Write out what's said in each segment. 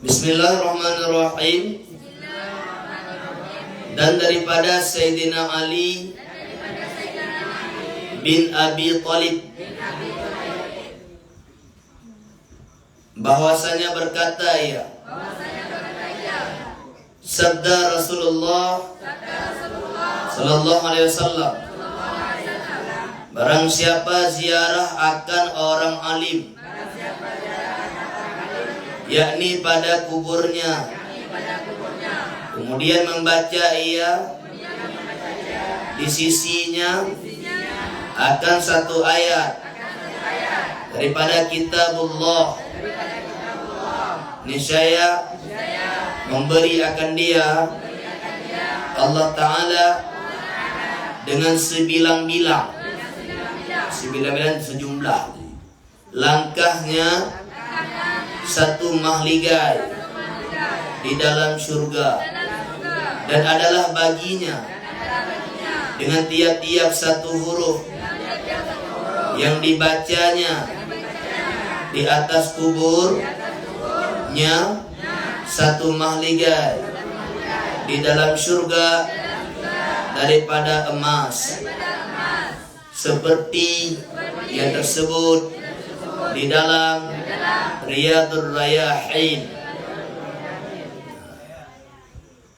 Bismillahirrahmanirrahim. Dan daripada Sayyidina Ali bin Abi Thalib bahwasanya berkata ia, sabda Rasulullah sallallahu alaihi wasallam, barang siapa ziarah akan orang alim, yakni pada kuburnya, kemudian membaca ia di sisinya akan satu ayat daripada kitabullah, niscaya memberi akan dia Allah Ta'ala dengan sebilang-bilang sejumlah langkahnya satu mahligai di dalam surga, dan adalah baginya dengan tiap-tiap satu huruf yang dibacanya di atas kuburnya satu mahligai di dalam surga daripada emas, seperti yang tersebut di dalam Riyadhur Rayyahin.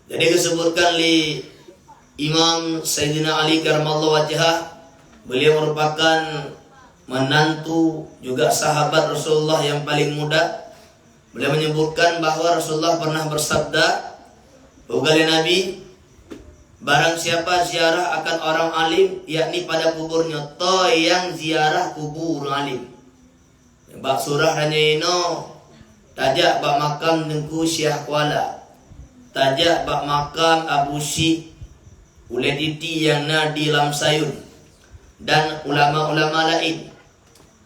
Jadi disebutkan li Imam Sayyidina Ali karamallahu wajhah, beliau merupakan menantu juga sahabat Rasulullah yang paling muda. Beliau menyebutkan bahwa Rasulullah pernah bersabda, ugali Nabi, barang siapa ziarah akan orang alim, yakni pada kuburnya, to yang ziarah kubur alim. Bak surah hanya ino, tajak bak makam Tengku Syekh Kuala, tajak bak makam Abu Syih Ulai Titi yang Nadi Lam Sayun, dan ulama-ulama lain.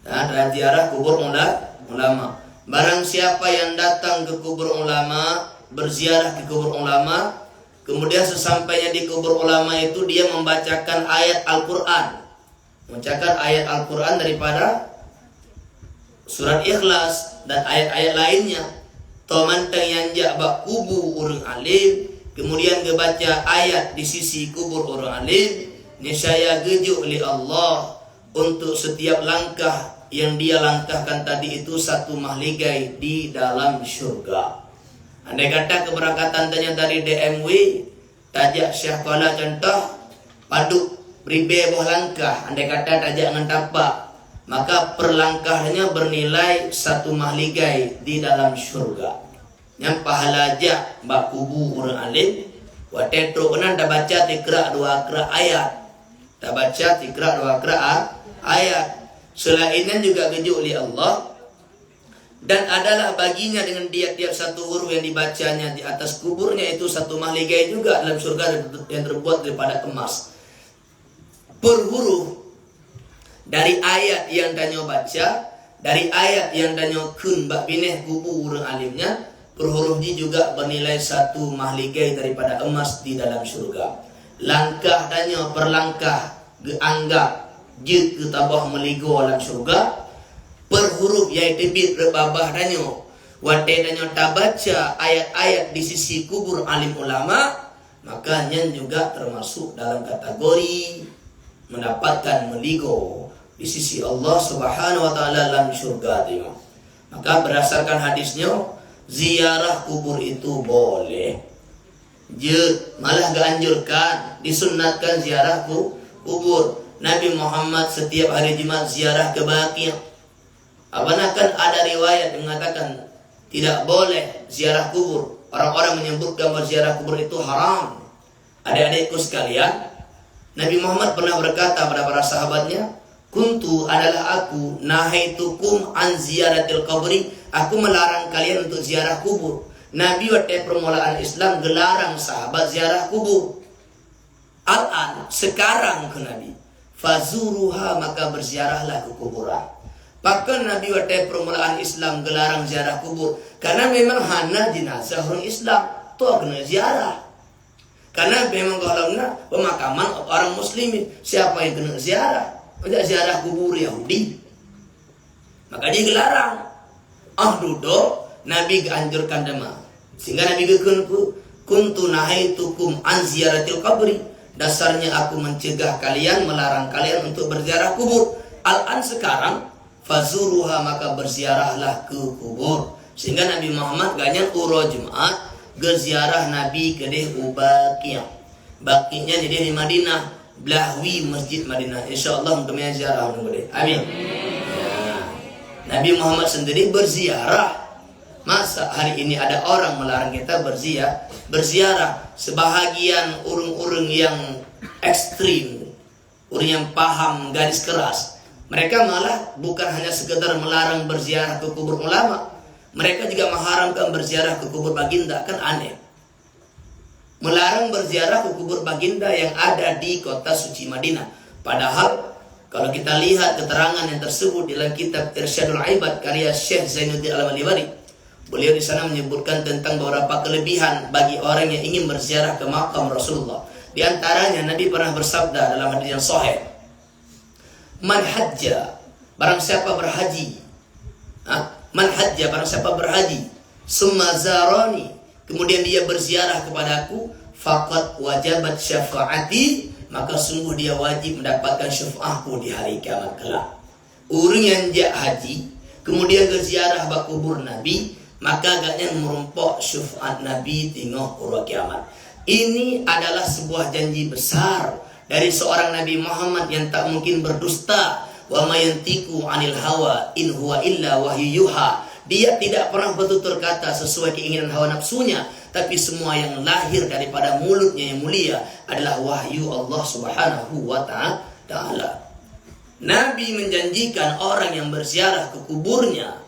Dan ziarah kubur ulama. Barang siapa yang datang ke kubur ulama, berziarah ke kubur ulama, kemudian sesampainya di kubur ulama itu dia membacakan ayat Al-Quran, membacakan ayat Al-Quran daripada surat Ikhlas dan ayat-ayat lainnya. Tomantang yang jabak kubur orang alim, kemudian dia baca ayat di sisi kubur orang alim, niscaya gejuk oleh Allah untuk setiap langkah yang dia langkahkan tadi itu satu mahligai di dalam surga. Andai kata keberangkatan tanya dari DMW, tajak Syekh Kuala contoh, paduk beribe boh langkah, andai kata tajak dengan tapak, maka per langkahnya bernilai satu mahligai di dalam surga. Yang pahala aja bak kubu orang alim, watetro kenan dah baca tikra dua akra ayat, dah baca tikra dua akra ayat. Selainnya juga gejuk oleh Allah, dan adalah baginya dengan tiap-tiap satu huruf yang dibacanya di atas kuburnya itu satu mahligai juga dalam surga yang terbuat daripada emas. Per huruf dari ayat yang danyo baca, dari ayat yang danyo kun bak bineh kubur orang alimnya, per huruf ini juga bernilai satu mahligai daripada emas di dalam surga. Langkah danyo per langkah geanggap je ke tabah meligo dalam surga, per huruf iaitu bit berbabah danyo wate danyo tabaca ayat-ayat di sisi kubur alim ulama, maka nyan juga termasuk dalam kategori mendapatkan meligo di sisi Allah Subhanahu wa taala dalam surga tengok. Maka berdasarkan hadisnya, ziarah kubur itu boleh. Je malah dianjurkan, disunatkan ziarah kubur. Nabi Muhammad setiap hari Jumat ziarah ke Baqi'. Apanakan ada riwayat yang mengatakan tidak boleh ziarah kubur. Orang-orang menyebutkan bahwa ziarah kubur itu haram. Adik-adikku sekalian, Nabi Muhammad pernah berkata pada para sahabatnya, kuntu adalah aku nahaitukum an ziyaratil qabri, aku melarang kalian untuk ziarah kubur. Nabi waktu permulaan Islam gelarang sahabat ziarah kubur. Al-an sekarang ke Nabi, fazuruha, maka berziarahlah ke kuburan. Bahkan Nabi waktu permulaan Islam gelarang ziarah kubur, karena memang hana jenazah orang Islam tuh kena ziarah. Karena memang kalau pemakaman orang muslimin, siapa yang kena ziarah? Tidak ziarah kubur Yahudi. Maka dia gelarang. Duduk Nabi anjurkan dema. Sehingga Nabi kuntu nahaitukum an ziyaratil qabri. Dasarnya aku mencegah kalian, melarang kalian untuk berziarah kubur. Al-an sekarang fazuruha, maka berziarahlah ke kubur. Sehingga Nabi Muhammad ganyan uro Jumat berziarah Nabi kedeh Baqiyah. Baqiyahnya jadi di Madinah, belahwi Masjid Madinah. Insyaallah untuk ziarah nunggu. Amin. Ya. Nabi Muhammad sendiri berziarah. Masa hari ini ada orang melarang kita berziarah? Sebahagian urung-urung yang ekstrim, urung yang paham garis keras, mereka malah bukan hanya sekedar melarang berziarah ke kubur ulama, mereka juga mengharamkan berziarah ke kubur baginda. Kan aneh. Melarang berziarah ke kubur baginda yang ada di kota suci Madinah. Padahal kalau kita lihat keterangan yang tersebut dalam kitab Irsyadul Ibad karya Syekh Zainuddin Al-Malibari, beliau di sana menyebutkan tentang beberapa kelebihan bagi orang yang ingin berziarah ke makam Rasulullah. Di antaranya Nabi pernah bersabda dalam hadis yang sahih, "Man hajja, barang siapa berhaji, man hajja, barang siapa berhaji, summa zarani, kemudian dia berziarah kepadaku, faqad wajabat syafaati, maka sungguh dia wajib mendapatkan syafaatku di hari kiamat kelak." Orang yang jak haji kemudian berziarah ke kubur Nabi, maka agaknya merumpok syafaat Nabi tengok urut kiamat. Ini adalah sebuah janji besar dari seorang Nabi Muhammad yang tak mungkin berdusta. Wa ma yantiqu 'anil hawa in huwa illa wahyu yuha. Dia tidak pernah bertutur kata sesuai keinginan hawa nafsunya, tapi semua yang lahir daripada mulutnya yang mulia adalah wahyu Allah Subhanahu wa taala. Nabi menjanjikan orang yang berziarah ke kuburnya,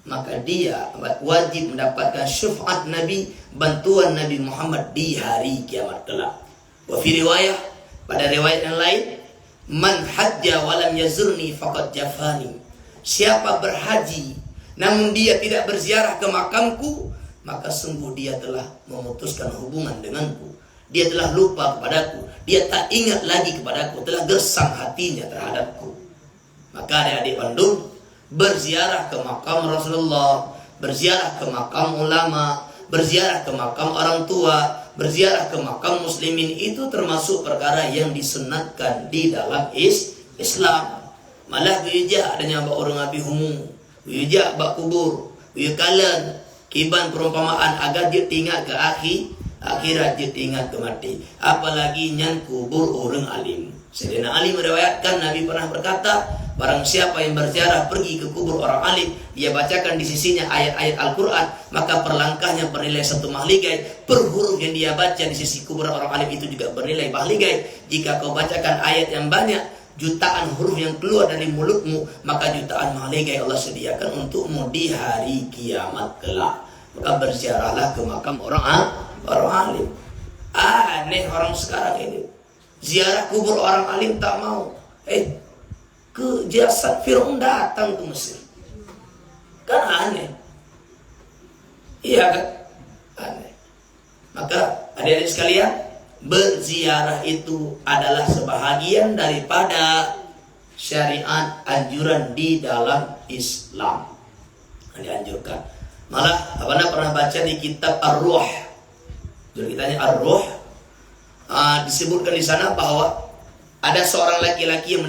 maka dia wajib mendapatkan syafaat Nabi, bantuan Nabi Muhammad di hari kiamat kelak. Wa fi riwayah, pada riwayat yang lain, man hajja wa lam yazurni faqad jafani. Siapa berhaji namun dia tidak berziarah ke makamku, maka sungguh dia telah memutuskan hubungan denganku. Dia telah lupa kepadaku, dia tak ingat lagi kepadaku, telah gersang hatinya terhadapku. Maka adik-adik Bandung, berziarah ke makam Rasulullah, berziarah ke makam ulama, berziarah ke makam orang tua, berziarah ke makam muslimin, itu termasuk perkara yang disunatkan di dalam Islam. Malah gereja adanya bak orang abi humu, gereja bak kubur, kalan kiban perumpamaan agar dia ingat ke akhirat, dia ingat ke mati. Apalagi nyan kubur orang alim. Sayyidina Ali meriwayatkan Nabi pernah berkata, barang siapa yang berziarah pergi ke kubur orang alim, dia bacakan di sisinya ayat-ayat Al-Quran, maka perlangkahnya bernilai 1 mahligai. Per huruf yang dia baca di sisi kubur orang alim itu juga bernilai mahligai. Jika kau bacakan ayat yang banyak, jutaan huruf yang keluar dari mulutmu, maka jutaan mahligai Allah sediakan untukmu di hari kiamat kelak. Maka berziarahlah ke makam orang alim. Aneh orang sekarang ini, ziarah kubur orang alim tak mau. Ke jasad Fir'aun datang ke Mesir. Kan aneh. Iya kan? Aneh. Maka adik-adik sekalian, berziarah itu adalah sebahagian daripada syariat anjuran di dalam Islam. Dianjurkan. Malah Abang pernah baca di kitab Ar-Ruh. Jadi kitanya Ar-Ruh, disebutkan di sana bahwa ada seorang laki-laki yang